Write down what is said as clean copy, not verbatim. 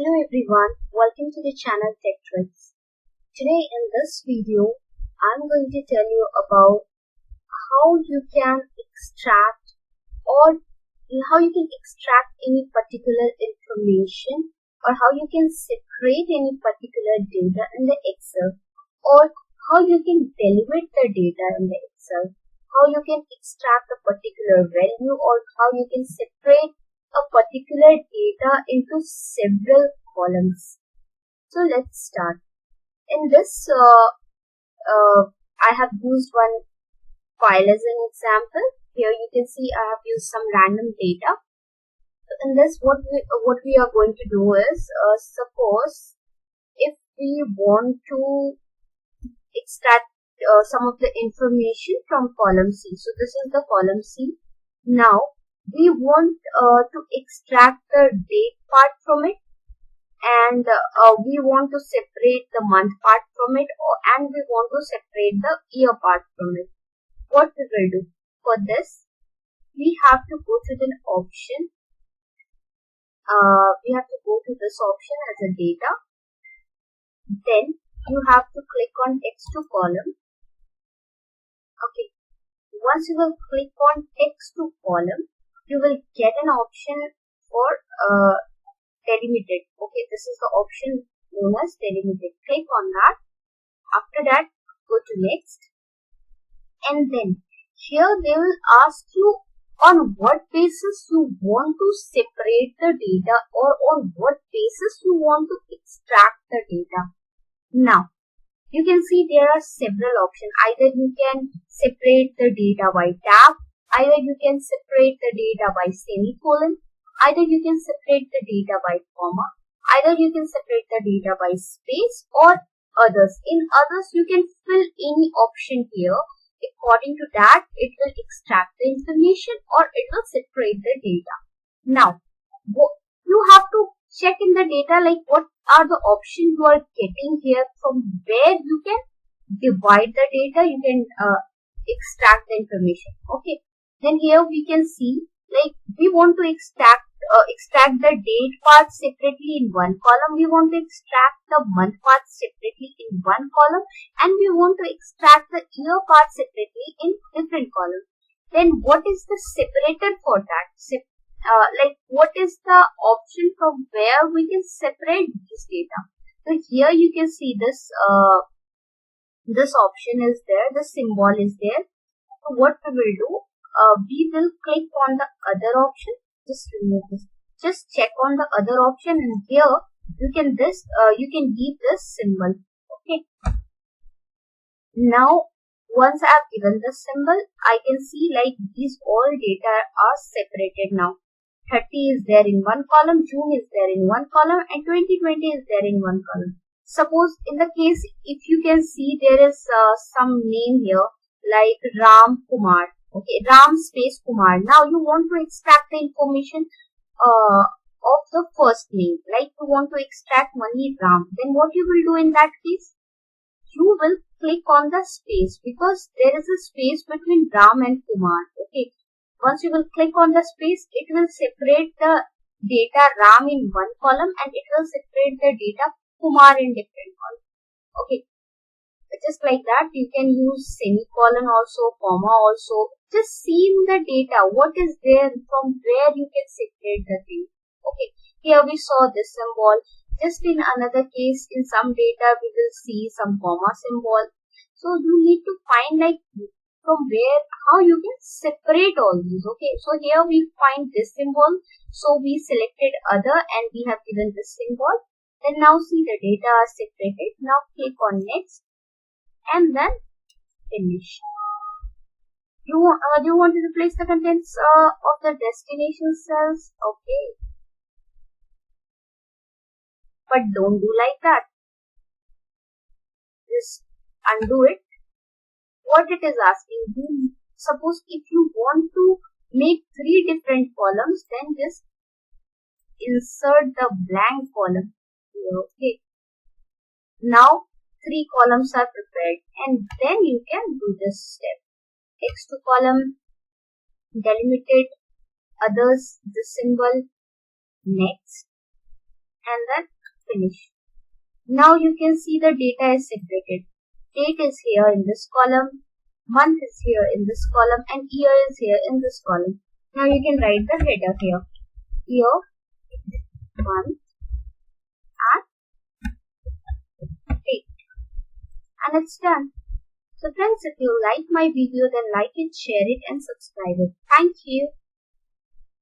Hello everyone, welcome to the channel exceltricks. Today in this video, I'm going to tell you about how you can extract or how you can extract any particular information or how you can separate any particular data in the Excel, or how you can delimit the data in the Excel, how you can extract a particular value, or how you can separate a particular data into several columns. So let's start. In this, I have used one file as an example. Here you can see I have used some random data. So in this, what we are going to do is, suppose if we want to extract some of the information from column C. So this is the column C. Now we want to extract the date part from it, and we want to separate the month part from it, and we want to separate the year part from it. What we will do for this, we have to go to the option. We have to go to this option as a data. Then you have to click on text to column. Okay. Once you will click on text to column, you will get an option for delimited. Okay, this is the option known as delimited. Click on that. After that, go to next. And then here they will ask you on what basis you want to separate the data, or on what basis you want to extract the data. Now, you can see there are several options. Either you can separate the data by tab, either you can separate the data by semicolon, either you can separate the data by comma, either you can separate the data by space, or others. In others, you can fill any option here. According to that, it will extract the information or it will separate the data. Now, you have to check in the data like what are the options you are getting here, from where you can divide the data, you can extract the information. Okay. Then here we can see, like, we want to extract the date part separately in one column, we want to extract the month part separately in one column, and we want to extract the year part separately in different columns. Then what is the separator for that? Like, what is the option from where we can separate this data? So here you can see this this option is there, the symbol is there. So what we will do, we will click on the other option. Just remove this. Just check on the other option, and here you can give this symbol. Okay. Now once I have given the symbol, I can see like these all data are separated now. 30 is there in one column, June is there in one column, and 2020 is there in one column. Suppose in the case, if you can see there is some name here like Ram Kumar. Okay, Ram space Kumar. Now you want to extract the information of the first name. Like you want to extract only Ram. Then what you will do in that case? You will click on the space, because there is a space between Ram and Kumar. Okay. Once you will click on the space, it will separate the data Ram in one column, and it will separate the data Kumar in different column. Okay. Just like that, you can use semicolon also, comma also. Just see in the data what is there, from where you can separate the thing. Okay, here we saw this symbol. Just in another case, in some data, we will see some comma symbol. So you need to find like from where, how you can separate all these. Okay, so here we find this symbol. So we selected other and we have given this symbol. Then now see the data are separated. Now click on next. And then finish. Do you want to replace the contents of the destination cells? Okay. But don't do like that. Just undo it. What it is asking you, suppose if you want to make 3 different columns, then just insert the blank column here. Okay. Now 3 columns are prepared, and then you can do this step. Text to column, delimited, others, the symbol, next, and then finish. Now you can see the data is separated. Date is here in this column, month is here in this column, and year is here in this column. Now you can write the header here. Year, month, and date. And it's done. So friends, if you like my video, then like it, share it, and subscribe it. Thank you.